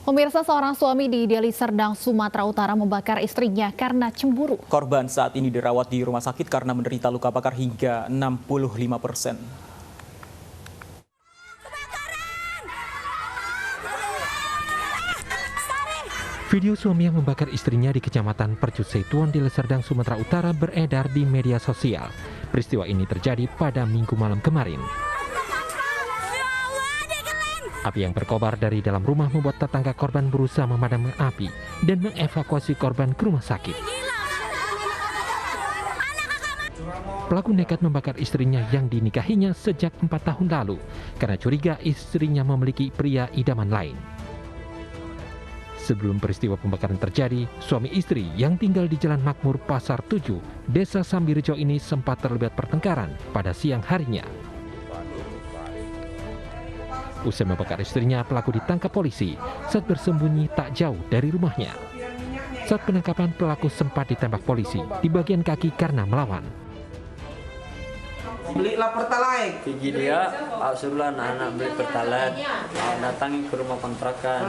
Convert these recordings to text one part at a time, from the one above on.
Pemirsa, seorang suami di Deli Serdang, Sumatera Utara membakar istrinya karena cemburu. Korban saat ini dirawat di rumah sakit karena menderita luka bakar hingga 65%. Video suami yang membakar istrinya di Kecamatan Percut Setuan, Deli Serdang, Sumatera Utara beredar di media sosial. Peristiwa ini terjadi pada Minggu malam kemarin. Api yang berkobar dari dalam rumah membuat tetangga korban berusaha memadamkan api dan mengevakuasi korban ke rumah sakit. Pelaku nekat membakar istrinya yang dinikahinya sejak 4 tahun lalu karena curiga istrinya memiliki pria idaman lain. Sebelum peristiwa pembakaran terjadi, suami istri yang tinggal di Jalan Makmur Pasar 7, Desa Sambirjo ini sempat terlibat pertengkaran pada siang harinya. Usai membakar istrinya, pelaku ditangkap polisi saat bersembunyi tak jauh dari rumahnya. Saat penangkapan, pelaku sempat ditembak polisi di bagian kaki karena melawan. Belilah pertalite. Gigi dia, suruh anak beli pertalite, datangi ke rumah kontrakan.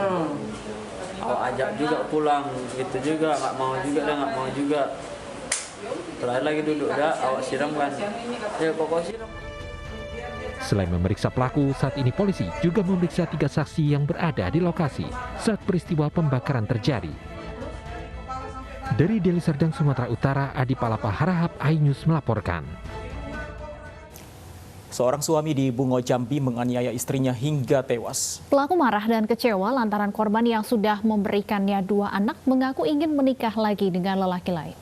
Ajak juga pulang, gitu juga, nggak mau juga, dia nggak mau juga. Terakhir lagi duduk dah, awak siramkan. Ya pokok siram. Selain memeriksa pelaku, saat ini polisi juga memeriksa 3 saksi yang berada di lokasi saat peristiwa pembakaran terjadi. Dari Deli Serdang, Sumatera Utara, Adi Palapa Harahap, iNews melaporkan. Seorang suami di Bungo, Jambi menganiaya istrinya hingga tewas. Pelaku marah dan kecewa lantaran korban yang sudah memberikannya 2 anak mengaku ingin menikah lagi dengan lelaki lain.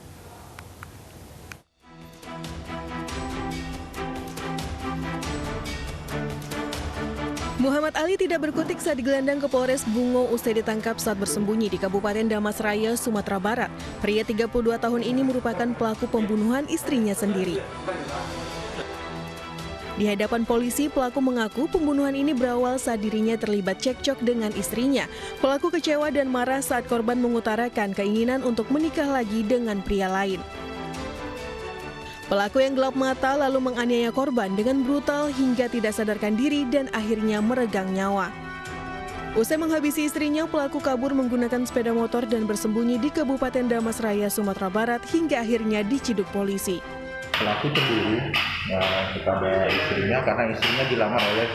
Muhammad Ali tidak berkutik saat digelandang ke Polres Bungo usai ditangkap saat bersembunyi di Kabupaten Damasraya, Sumatera Barat. Pria 32 tahun ini merupakan pelaku pembunuhan istrinya sendiri. Di hadapan polisi, pelaku mengaku pembunuhan ini berawal saat dirinya terlibat cekcok dengan istrinya. Pelaku kecewa dan marah saat korban mengutarakan keinginan untuk menikah lagi dengan pria lain. Pelaku yang gelap mata lalu menganiaya korban dengan brutal hingga tidak sadarkan diri dan akhirnya meregang nyawa. Usai menghabisi istrinya, pelaku kabur menggunakan sepeda motor dan bersembunyi di Kabupaten Damasraya, Sumatera Barat hingga akhirnya diciduk polisi. Pelaku cemburu kepada istrinya karena istrinya dilamar oleh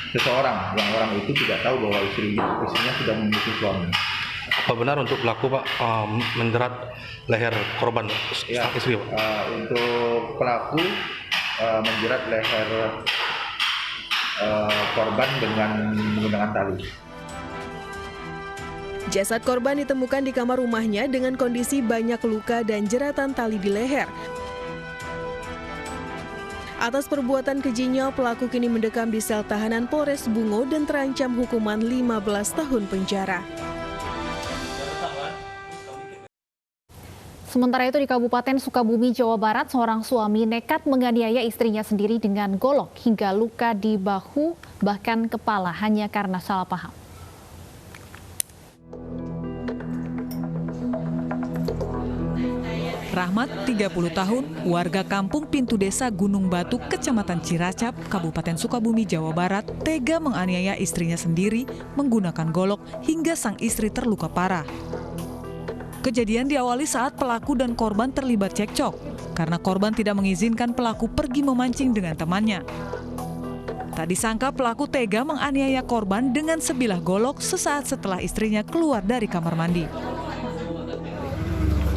seseorang yang orang itu tidak tahu bahwa istrinya sudah memiliki suami. Apa benar untuk pelaku Pak menjerat leher korban sang istri Pak? Untuk pelaku menjerat leher korban dengan menggunakan tali. Jasad korban ditemukan di kamar rumahnya dengan kondisi banyak luka dan jeratan tali di leher. Atas perbuatan kejinya, pelaku kini mendekam di sel tahanan Polres Bungo dan terancam hukuman 15 tahun penjara. Sementara itu di Kabupaten Sukabumi, Jawa Barat, seorang suami nekat menganiaya istrinya sendiri dengan golok hingga luka di bahu bahkan kepala hanya karena salah paham. Rahmat, 30 tahun, warga kampung Pintu Desa Gunung Batu, Kecamatan Ciracap, Kabupaten Sukabumi, Jawa Barat, tega menganiaya istrinya sendiri menggunakan golok hingga sang istri terluka parah. Kejadian diawali saat pelaku dan korban terlibat cekcok karena korban tidak mengizinkan pelaku pergi memancing dengan temannya. Tak disangka pelaku tega menganiaya korban dengan sebilah golok sesaat setelah istrinya keluar dari kamar mandi.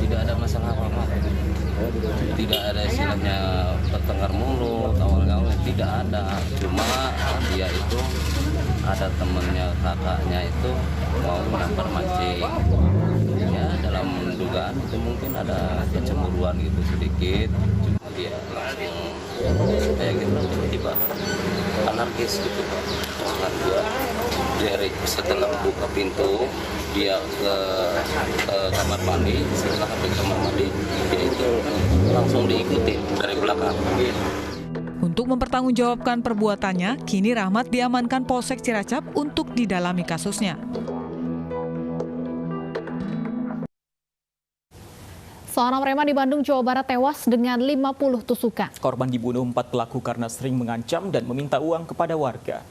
Tidak ada masalah apa-apa. Tidak ada istilahnya bertengkar mulut, awal-awal tidak ada. Cuma dia itu ada temannya, kakaknya itu mau menampar mancing. Ya, dalam dugaan itu mungkin ada kecemburuan gitu sedikit. Cuma dia langsung kayak gitu tiba-tiba anarkis gitu Pak. Sangat dia setelah buka pintu dia ke kamar mandi, setelah ke kamar mandi dia itu langsung diikuti dari belakang. Untuk mempertanggungjawabkan perbuatannya, kini Rahmat diamankan Polsek Ciracap untuk didalami kasusnya. Seorang preman di Bandung, Jawa Barat tewas dengan 50 tusukan. Korban dibunuh 4 pelaku karena sering mengancam dan meminta uang kepada warga.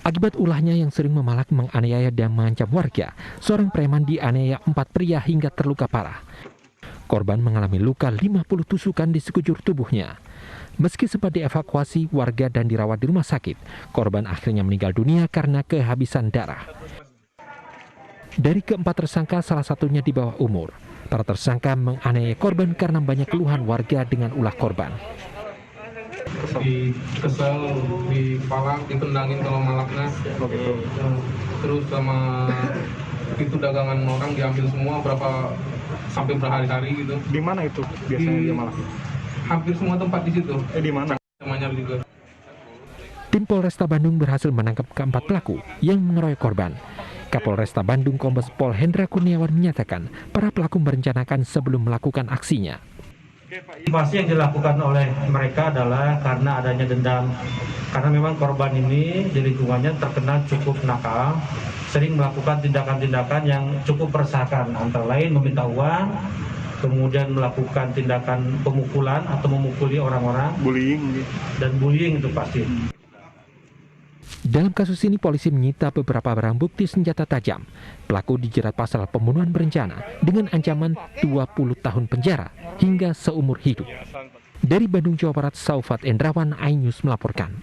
Akibat ulahnya yang sering memalak, menganiaya dan mengancam warga, seorang preman dianiaya 4 pria hingga terluka parah. Korban mengalami luka 50 tusukan di sekujur tubuhnya. Meski sempat dievakuasi warga dan dirawat di rumah sakit, korban akhirnya meninggal dunia karena kehabisan darah. Dari keempat tersangka, salah satunya di bawah umur. Para tersangka menganiaya korban karena banyak keluhan warga dengan ulah korban. Kesel, dipalak, ditendangin kalau malaknya, terus sama itu dagangan orang diambil semua sampai berhari-hari gitu. Di mana itu biasanya dia malak? Hampir semua tempat di situ. Di mana? Manyar juga. Tim Polresta Bandung berhasil menangkap keempat pelaku yang mengeroyok korban. Kapolresta Bandung Kombes Pol Hendra Kurniawan menyatakan para pelaku merencanakan sebelum melakukan aksinya. Motivasi yang dilakukan oleh mereka adalah karena adanya dendam. Karena memang korban ini di lingkungannya terkenal cukup nakal, sering melakukan tindakan-tindakan yang cukup meresahkan, antara lain meminta uang, kemudian melakukan tindakan pemukulan atau memukuli orang-orang, dan bullying itu pasti. Dalam kasus ini polisi menyita beberapa barang bukti senjata tajam. Pelaku dijerat pasal pembunuhan berencana dengan ancaman 20 tahun penjara hingga seumur hidup. Dari Bandung, Jawa Barat, Saufat Endrawan, iNews melaporkan.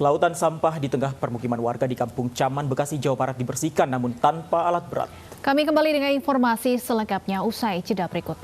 Lautan sampah di tengah permukiman warga di Kampung Caman, Bekasi, Jawa Barat dibersihkan namun tanpa alat berat. Kami kembali dengan informasi selengkapnya usai jeda berikut.